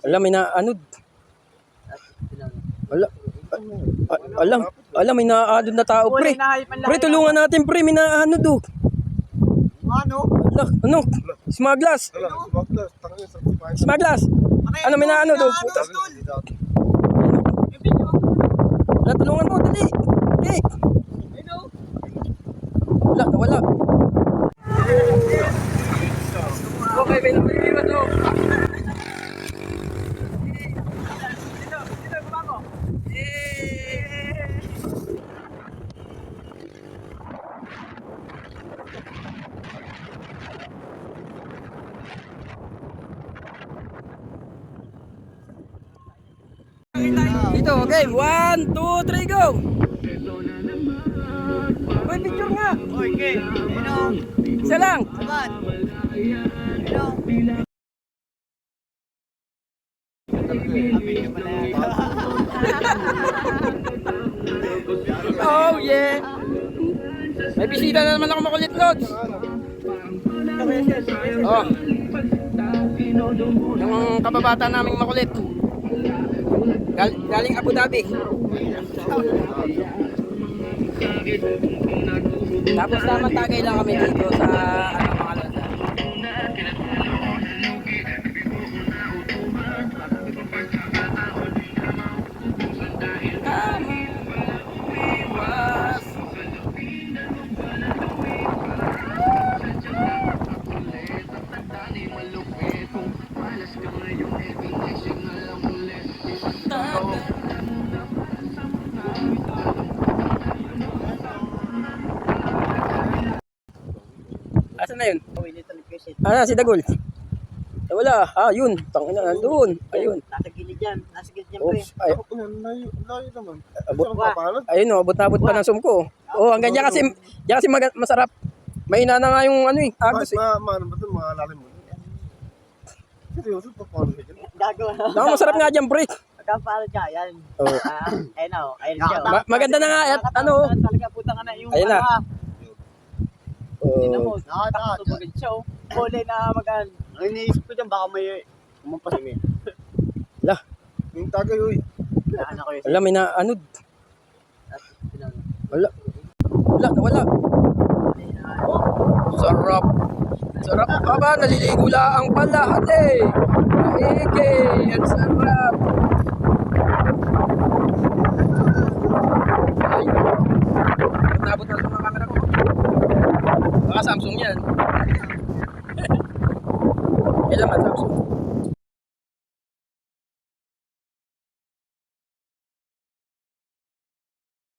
kayo. Alam, may naanod. Alam, may naanod na tao, pre. Pre, tulungan natin, pre. May naanod, oh. Ano? Ano? Smaglas. Smaglas. Ano, may naanod, oh. Putas. Wala, tulungan mo, dali. Okay. Wala. Okay, may naman oh. Dito, okay. 1, 2, 3, go! Uy, picture nga! Okay. Isa lang! Aman. Oh, yeah! May bisita na naman ako makulit, Lods! Oh! Yung kababata naming makulit. Galing Abu Dhabi. Tapos naman tagay lang kami dito sa mga Lods. Asan na yun? Si Dagol. Wala. Yun. Tangina, nandun. Ayun. Nasa gilid yan. Nasa gilid yan, Oops. pre. Layo naman. Ayun, abot na abot pa ng sumko. Hanggang dyan kasi masarap. Mahina na nga yung agos eh. Maano ba ito? Mga lalim mo. Seryoso, paano ka dyan? Gagawa. Masarap nga dyan, pre. Magkapalo ka, yan. Ayun na, ayun siya. Maganda na nga. Talaga, putang na yung Ayun na. Hindi na mo. Nakatubagin siya. Kulay na magaan. Ang iniisip ko dyan, baka may kumampas mo. Lah. Yung tagay, uy. Wala, may naanod. Wala. Sarap. Sarap pa ba? Naliligo lang pala, ate. Maigi.